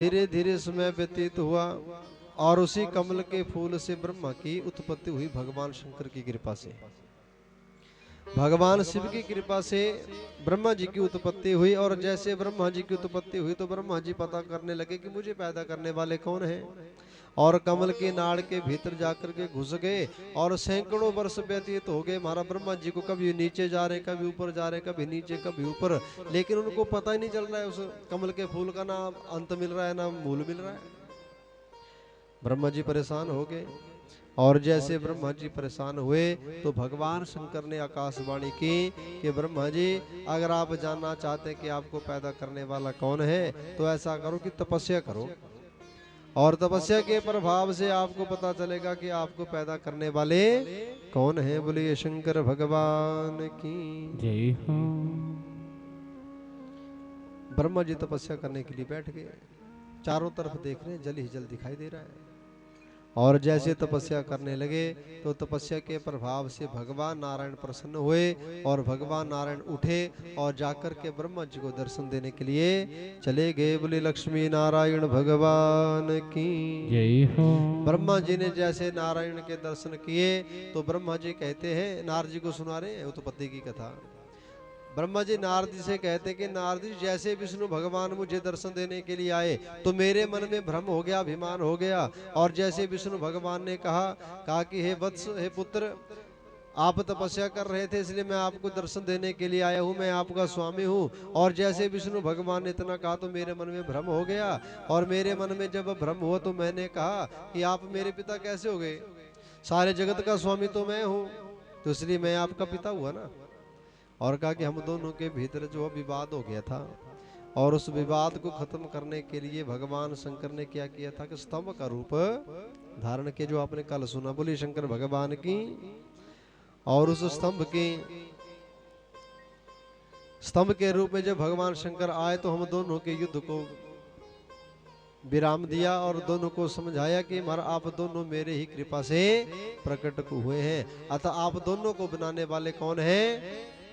धीरे धीरे समय व्यतीत हुआ और उसी कमल के फूल से ब्रह्मा की उत्पत्ति हुई भगवान शंकर की कृपा से। भगवान शिव की कृपा से ब्रह्मा जी की उत्पत्ति हुई और जैसे ब्रह्मा जी की उत्पत्ति हुई तो ब्रह्मा जी पता करने लगे कि मुझे पैदा करने वाले कौन हैं, और कमल के नाड़ के भीतर जाकर के घुस गए और सैकड़ों वर्ष व्यतीत हो गए। महाराज ब्रह्मा जी को कभी नीचे जा रहे, कभी ऊपर जा रहे, कभी नीचे कभी ऊपर, लेकिन उनको पता ही नहीं चल रहा है उस कमल के फूल का ना अंत मिल रहा है ना मूल मिल रहा है। ब्रह्मा जी परेशान हो गए और जैसे ब्रह्मा जी परेशान हुए तो भगवान शंकर ने आकाशवाणी की कि ब्रह्मा जी, अगर आप जानना चाहते हैं कि आपको पैदा करने वाला कौन है तो ऐसा करो कि तपस्या करो, और तपस्या के प्रभाव से आपको पता चलेगा कि आपको पैदा करने वाले कौन है। बोलिए शंकर भगवान की जय हो। ब्रह्मा जी तपस्या करने के लिए बैठ गए। चारों तरफ देख रहे हैं, जल ही जल दिखाई दे रहा है। और जैसे तपस्या करने लगे तो तपस्या के प्रभाव से भगवान नारायण प्रसन्न हुए और भगवान नारायण उठे और जाकर के ब्रह्मा जी को दर्शन देने के लिए चले गए। बोले लक्ष्मी नारायण भगवान की जय हो। ब्रह्मा जी ने जैसे नारायण के दर्शन किए तो ब्रह्मा जी कहते हैं, नारद जी को सुना रहे हैं उत्पत्ति की कथा। ब्रह्मा जी नारद जी से कहते कि नारद जी, जैसे विष्णु भगवान मुझे दर्शन देने के लिए आए तो मेरे मन में भ्रम हो गया, अभिमान हो गया, और जैसे विष्णु भगवान ने कहा कि हे वत्स, हे पुत्र, आप तपस्या कर रहे थे इसलिए मैं आपको दर्शन देने के लिए आया हूँ, मैं आपका स्वामी हूँ। और जैसे विष्णु भगवान ने इतना कहा तो मेरे मन में भ्रम हो गया, और मेरे मन में जब भ्रम हुआ तो मैंने कहा कि आप मेरे पिता कैसे हो गए, सारे जगत का स्वामी तो मैं हूँ, तो इसलिए मैं आपका पिता हुआ ना। और कहा कि हम दोनों के भीतर जो विवाद हो गया था और उस विवाद को खत्म करने के लिए भगवान शंकर ने क्या किया था कि स्तंभ का रूप धारण के, जो आपने कल सुना। बोली शंकर भगवान की। और उस स्तंभ के रूप में जब भगवान शंकर आए तो हम दोनों के युद्ध को विराम दिया और दोनों को समझाया कि महाराज आप दोनों मेरे ही कृपा से प्रकट हुए हैं, अतः आप दोनों को बनाने वाले कौन है,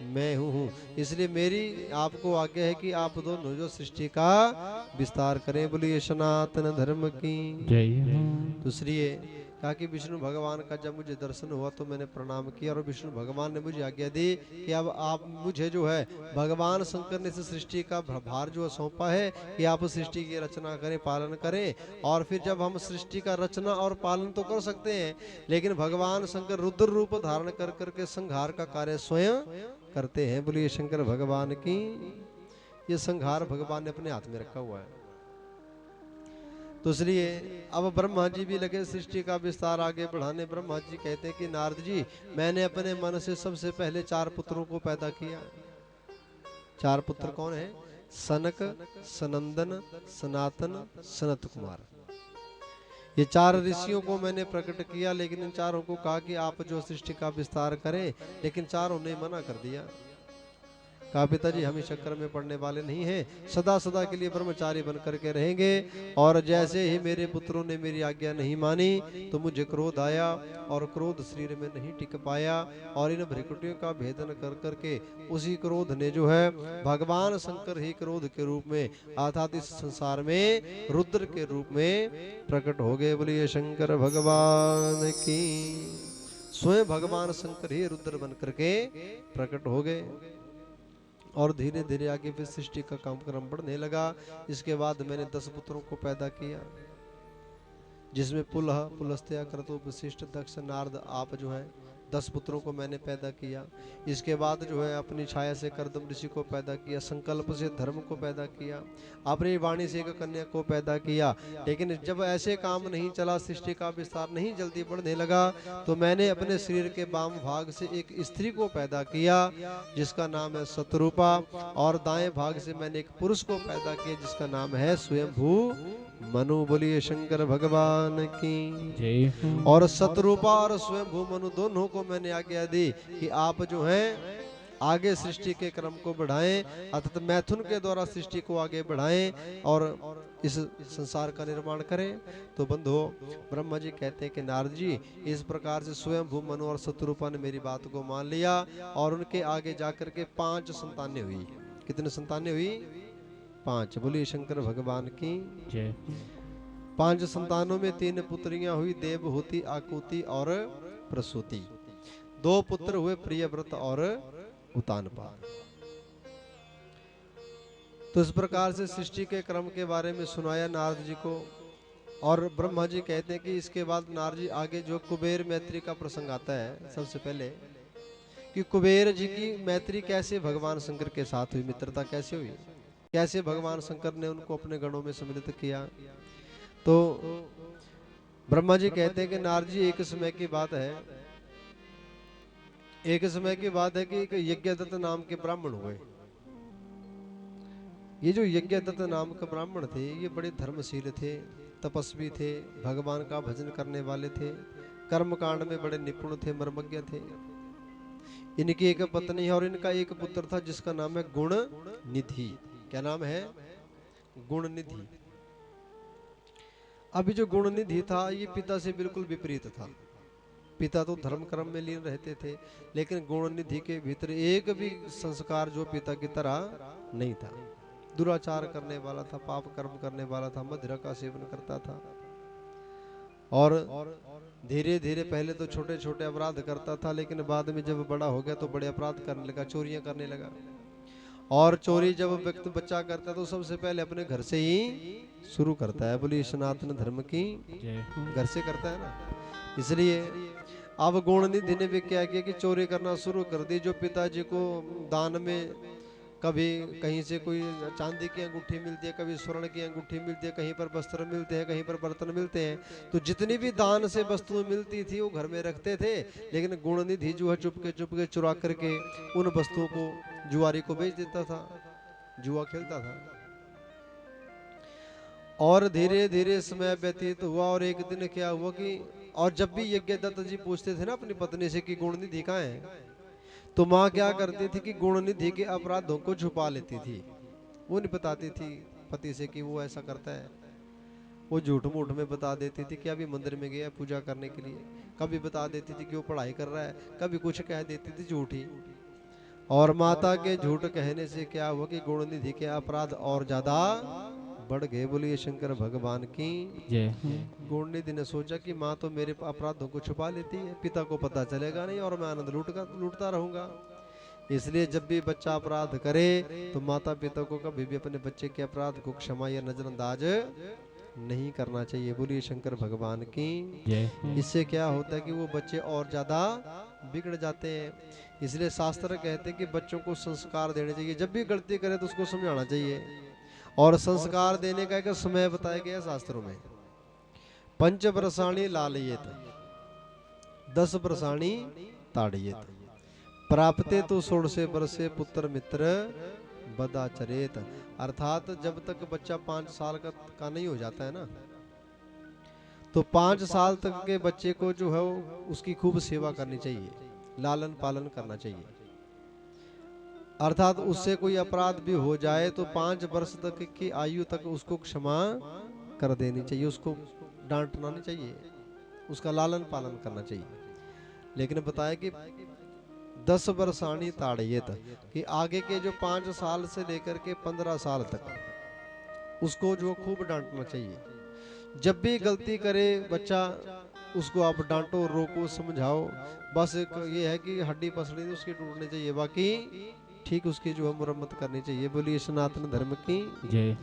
मैं हूँ। इसलिए मेरी आपको आज्ञा है कि आप दोनों जो सृष्टि का विस्तार करें। बोलिए सनातन धर्म की जय हो। दूसरी कहा कि विष्णु भगवान का जब मुझे दर्शन हुआ तो मैंने प्रणाम किया और विष्णु भगवान ने मुझे आज्ञा दी कि अब आप मुझे जो है भगवान शंकर ने इस सृष्टि का भार जो सौंपा है कि आप सृष्टि की रचना करें, पालन करें। और फिर जब हम सृष्टि का रचना और पालन तो कर सकते हैं, लेकिन भगवान शंकर रुद्र रूप धारण कर करके संहार का कार्य स्वयं करते हैं। बोलिए शंकर भगवान की। ये संहार भगवान ने अपने हाथ में रखा हुआ है। तो इसलिए अब ब्रह्मा जी भी लगे सृष्टि का विस्तार आगे बढ़ाने। ब्रह्मा जी कहते हैं कि नारद जी, मैंने अपने मन से सबसे पहले 4 पुत्रों को पैदा किया। 4 पुत्र कौन है? सनक, सनंदन, सनातन, सनत कुमार। ये 4 ऋषियों को मैंने प्रकट किया, लेकिन इन चारों को कहा कि आप जो सृष्टि का विस्तार करें, लेकिन चारों ने मना कर दिया। कहा पिताजी हम इस चक्कर में पड़ने वाले नहीं हैं, सदा सदा के लिए ब्रह्मचारी बन करके रहेंगे। और जैसे ही मेरे पुत्रों ने मेरी आज्ञा नहीं मानी तो मुझे क्रोध आया और क्रोध शरीर में नहीं टिक पाया, और इन भ्रिकुटियों का भेदन कर करके उसी क्रोध ने जो है भगवान शंकर ही क्रोध के रूप में अर्थात इस संसार में रुद्र के रूप में प्रकट हो गए। बोलिए शंकर भगवान की। स्वयं भगवान शंकर ही रुद्र बन करके प्रकट हो गए और धीरे धीरे आगे फिर सृष्टि का कार्यक्रम बढ़ने लगा। इसके बाद मैंने 10 पुत्रों को पैदा किया, जिसमें पुलह, पुलस्त्य, क्रतु, वशिष्ठ, दक्ष, नारद, आप जो है 10 पुत्रों को मैंने पैदा किया। इसके बाद जो है अपनी छाया से कर्दम ऋषि को पैदा किया, संकल्प से धर्म को पैदा किया, अपनी वाणी से एक कन्या को पैदा किया। लेकिन जब ऐसे काम नहीं चला, सृष्टि का विस्तार नहीं जल्दी बढ़ने लगा, तो मैंने अपने शरीर के वाम भाग से एक स्त्री को पैदा किया जिसका नाम है शतरूपा, और दाएं भाग से मैंने एक पुरुष को पैदा किया जिसका नाम है स्वयंभू मनु। बोलिए शंकर भगवान की जय हो। और शतरूपा और स्वयंभू मनु दोनों को मैंने आज्ञा दी कि आप जो हैं आगे सृष्टि के क्रम को बढ़ाएं, अर्थात मैथुन के द्वारा सृष्टि को आगे बढ़ाएं और इस संसार का निर्माण करें। तो बंधुओं, ब्रह्मा जी कहते हैं कि नारद जी, इस प्रकार से स्वयंभू मनु और शतरूपा ने मेरी बात को मान लिया और उनके आगे जाकर के 5 संतानें हुई। कितने संतानें हुई? 5। बोलिए शंकर भगवान की। जय 5 संतानों में 3 पुत्रियां हुई, देवहूति, आकुति और प्रसूति। 2 पुत्र हुए, प्रियव्रत और उतानपाद। तो इस प्रकार से सृष्टि के क्रम के बारे में सुनाया नारद जी को। और ब्रह्मा जी कहते हैं कि इसके बाद नारद जी आगे जो कुबेर मैत्री का प्रसंग आता है सबसे पहले, कि कुबेर जी की मैत्री कैसे भगवान शंकर के साथ हुई, मित्रता कैसे हुई, कैसे भगवान शंकर ने उनको अपने गणों में सम्मिलित किया। तो ब्रह्मा जी कहते हैं कि नारद जी एक समय की बात है, एक समय की बात है कि एक यज्ञदत्त नाम के ब्राह्मण हुए। ये जो यज्ञदत्त नाम के ब्राह्मण थे ये बड़े धर्मशील थे, तपस्वी थे, भगवान का भजन करने वाले थे, कर्मकांड में बड़े निपुण थे, मर्मज्ञ थे। इनकी एक पत्नी है और इनका एक पुत्र था जिसका नाम है गुण निधि। क्या नाम है? गुण निधि। अभी जो गुण निधि था ये पिता से बिल्कुल विपरीत था। पिता तो धर्म कर्म में लीन रहते थे, लेकिन गुण निधि के भीतर एक भी संस्कार जो पिता की तरह नहीं था। दुराचार करने वाला था, पाप कर्म करने वाला था, मदिरा का सेवन करता था और धीरे धीरे पहले तो छोटे छोटे अपराध करता था, लेकिन बाद में जब बड़ा हो गया तो बड़े अपराध करने लगा, चोरियां करने लगा। और चोरी जब व्यक्ति बच्चा करता है तो सबसे पहले अपने घर से ही शुरू करता है। बोलिए सनातन धर्म की। घर से करता है ना। इसलिए अब गुण निधि ने भी क्या किया कि चोरी करना शुरू कर दी। जो पिताजी को दान में कभी कहीं से कोई चांदी की अंगूठी मिलती है, कभी स्वर्ण की अंगूठी मिलती है, कहीं पर वस्त्र मिलते हैं, कहीं पर बर्तन मिलते हैं, तो जितनी भी दान से वस्तुएं मिलती थी वो घर में रखते थे। लेकिन गुण निधि जो है चुपके चुरा करके उन वस्तुओं को जुआरी को बेच देता था, जुआ खेलता था। और धीरे धीरे समय व्यतीत हुआ और एक दिन क्या हुआ कि, और जब भी यज्ञदत्त जी पूछते थे ना अपनी पत्नी से कि गुण निधि कहाँ है, तो माँ क्या करती थी कि गुण निधि के अपराधों को छुपा लेती थी। वो नहीं बताती थी पति से कि वो ऐसा करता है। वो झूठ मूठ में बता देती थी कि अभी मंदिर में गया पूजा करने के लिए, कभी बता देती थी कि वो पढ़ाई कर रहा है, कभी कुछ कह देती थी झूठी। और माता के झूठ कहने से क्या हुआ कि गुण निधि के अपराध और ज्यादा बढ़ गए। बोलिए शंकर भगवान की। गुण निधि ने सोचा कि माँ तो मेरे अपराधों को छुपा लेती है, पिता को पता चलेगा नहीं और मैं आनंद लूटता रहूंगा। इसलिए जब भी बच्चा अपराध करे तो माता पिता को कभी भी अपने बच्चे के अपराध को क्षमा या नजरअंदाज नहीं करना चाहिए। बोलिए शंकर भगवान की। इससे क्या होता है कि वो बच्चे और ज्यादा बिगड़ जाते हैं। इसलिए शास्त्र कहते हैं कि बच्चों को संस्कार देने चाहिए। जब भी गलती करे तो उसको समझाना चाहिए। और संस्कार देने का एक समय बताया गया शास्त्रों में। 5 वर्षाणि लालयेत, 10 वर्षाणि ताड़येत, प्राप्ते तो 16 वर्षे पुत्र मित्र बदाचरेत। अर्थात जब तक बच्चा 5 साल का नहीं हो जाता है ना, तो 5 साल तक के बच्चे को जो है उसकी खूब सेवा करनी चाहिए, लालन पालन करना चाहिए। अर्थात उससे कोई अपराध भी हो जाए तो 5 वर्ष तक की आयु तक उसको क्षमा कर देनी चाहिए, उसको डांटना नहीं चाहिए, उसका लालन पालन करना चाहिए। लेकिन बताया कि 10 वर्षाणी ताड़येत, कि आगे के जो 5 साल से लेकर के 15 साल तक उसको जो खूब डांटना चाहिए। जब भी गलती करे बच्चा उसको आप डांटो, रोको, समझाओ। बस ये है कि हड्डी पसड़ी उसकी टूटनी चाहिए, बाकी ठीक उसकी जो है मुरम्मत करनी चाहिए। बोलिए सनातन धर्म की जय।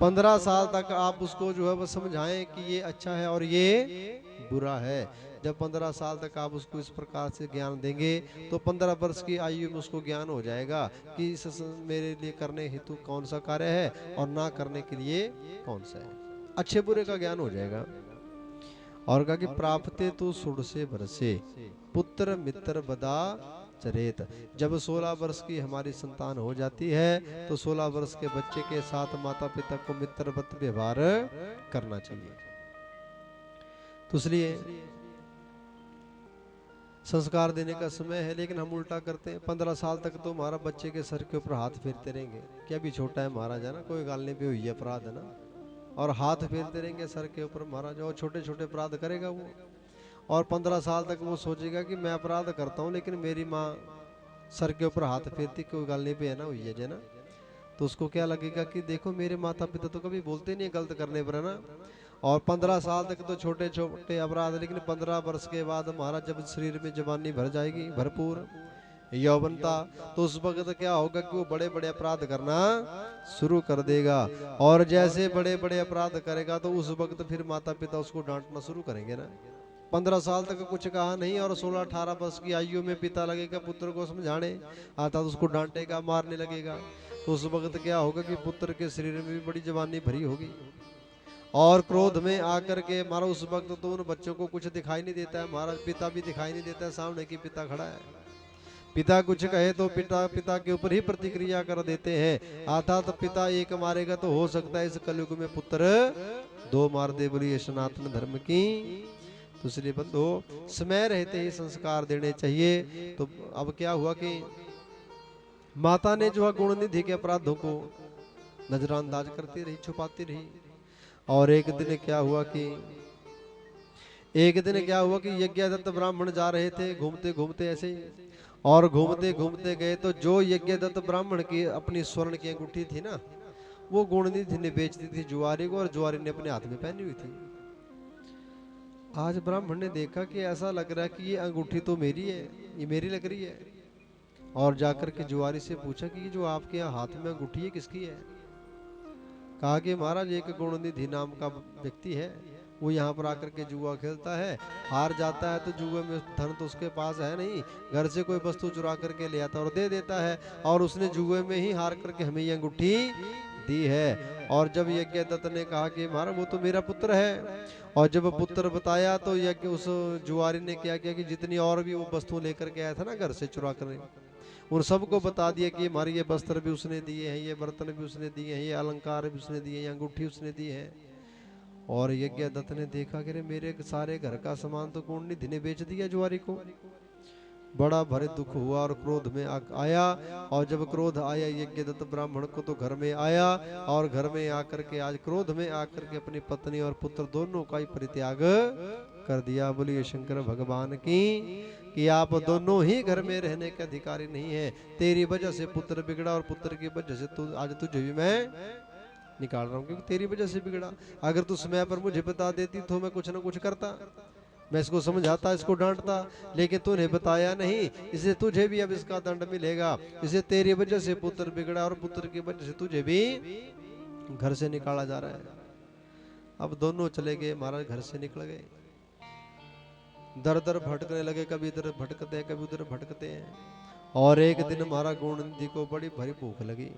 15 साल तक आप उसको जो है वो समझाएं कि ये अच्छा है और ये बुरा है। जब 15 साल तक आप उसको इस प्रकार से ज्ञान देंगे तो 15 वर्ष की आयु में उसको ज्ञान हो जाएगा कि इस मेरे लिए करने हेतु कौन सा कार्य है और ना करने के लिए कौन सा है। अच्छे बुरे का ज्ञान हो जाएगा। और कहा कि प्राप्ते तो 16 वर्षे पुत्र मित्र बदा चरेत। जब 16 वर्ष की हमारी संतान हो जाती है तो 16 वर्ष के बच्चे के साथ माता पिता को मित्रवत व्यवहार करना चाहिए। तो इसलिए संस्कार देने का समय है, लेकिन हम उल्टा करते हैं। 15 साल तक तो हमारा बच्चे के सर के ऊपर हाथ फेरते रहेंगे कि अभी छोटा है महाराज है ना, कोई गाल नहीं पे हुई है, अपराध है ना, और हाथ फेरते रहेंगे सर के ऊपर महाराज, और छोटे छोटे अपराध करेगा वो। और 15 साल तक वो सोचेगा कि मैं अपराध करता हूँ लेकिन मेरी माँ सर के ऊपर हाथ फेरती, कोई गाल नहीं पे है ना, हुई है ना। तो उसको क्या लगेगा कि देखो मेरे माता पिता तो कभी बोलते नहीं गलत करने पर, है ना। और 15 साल तक तो छोटे छोटे अपराध, लेकिन 15 वर्ष के बाद हमारा जब शरीर में जवानी भर जाएगी, भरपूर यौवनता, तो उस वक्त क्या होगा कि वो बड़े बड़े अपराध करना शुरू कर देगा। और जैसे बड़े बड़े अपराध करेगा तो उस वक्त फिर माता पिता उसको डांटना शुरू करेंगे ना। 15 साल तक कुछ कहा नहीं और 16-18 वर्ष की आयु में पिता लगेगा पुत्र को समझाने, आता तो उसको डांटेगा, मारने लगेगा। तो उस वक्त क्या होगा कि पुत्र के शरीर में भी बड़ी जवानी भरी होगी। और क्रोध में आकर के मारा उस वक्त तो उन बच्चों को कुछ दिखाई नहीं देता है, महाराज पिता भी दिखाई नहीं देता है, सामने की पिता खड़ा है। पिता कुछ कहे तो पिता के ऊपर ही प्रतिक्रिया कर देते हैं। अर्थात तो पिता एक मारेगा तो हो सकता है इस कलयुग में पुत्र दो मार दे, बोलिए सनातन धर्म की। तो इसलिए बंधु समय रहते ही संस्कार देने चाहिए। तो अब क्या हुआ कि माता ने जो है गुण निधि के अपराधों को नजरअंदाज करती रही, छुपाती रही। और एक दिन क्या हुआ कि यज्ञदत्त ब्राह्मण जा रहे थे घूमते घूमते ऐसे ही, और घूमते घूमते गए तो जो यज्ञदत्त ब्राह्मण की अपनी स्वर्ण की अंगूठी थी ना, वो गुणनिधि ने बेच दी थी जुआरी को, और जुआरी ने अपने हाथ में पहनी हुई थी। आज ब्राह्मण ने देखा कि ऐसा लग रहा है कि ये अंगूठी तो मेरी है, ये मेरी लग रही है। और जाकर के जुआरी से पूछा कि ये जो आपके हाथ में अंगूठी है किसकी है। कहा कि महाराज एक गुणनिधि नाम का व्यक्ति है, वो यहाँ पर आकर के जुआ खेलता है, हार जाता है तो जुए में धन तो उसके पास है नहीं, घर से कोई वस्तु चुरा करके ले आता और दे देता है, और उसने जुए में ही हार करके हमें ये अंगूठी दी है। और जब यज्ञदत्त ने कहा कि महाराज वो तो मेरा पुत्र है, और जब पुत्र बताया तो यज्ञ उस जुआरी ने क्या किया कि जितनी और भी वो वस्तु लेकर के आया था ना घर से चुरा कर, उन सबको बता दिया कि हमारे ये वस्त्र भी उसने दिए हैं, ये बर्तन भी उसने दिए हैं, ये अलंकार भी उसने दिए हैं, ये अंगूठी उसने दी है। और यज्ञदत्त ने देखा कि मेरे सारे घर का सामान तो गुणनिधि ने बेच दिया जुआरी को। बड़ा भारी दुख हुआ और क्रोध में आया। और जब क्रोध आया यज्ञदत्त ब्राह्मण को तो घर में आया, और घर में आकर के आज क्रोध में आकर के अपनी पत्नी और पुत्र दोनों का ही परित्याग कर दिया। बोलिए शंकर भगवान की कि आप दोनों ही घर में रहने के अधिकारी नहीं है। तेरी वजह से पुत्र बिगड़ा, और पुत्र की वजह से तू आज तुझे भी मैं निकाल रहा हूँ, क्योंकि तेरी वजह से बिगड़ा। अगर तू समय पर मुझे बता देती तो मैं कुछ ना कुछ करता, मैं इसको समझाता, इसको डांटता, लेकिन तूने बताया नहीं, इसलिए तुझे भी अब इसका दंड मिलेगा। इसे तेरी वजह से पुत्र बिगड़ा, और पुत्र की वजह से तुझे भी घर से निकाला जा रहा है। अब दोनों चले गए महाराज, घर से निकल गए, दर दर भटकने लगे, कभी इधर भटकते हैं कभी उधर भटकते हैं। और एक दिन महाराज गुणनिधि को बड़ी भारी भूख लगी।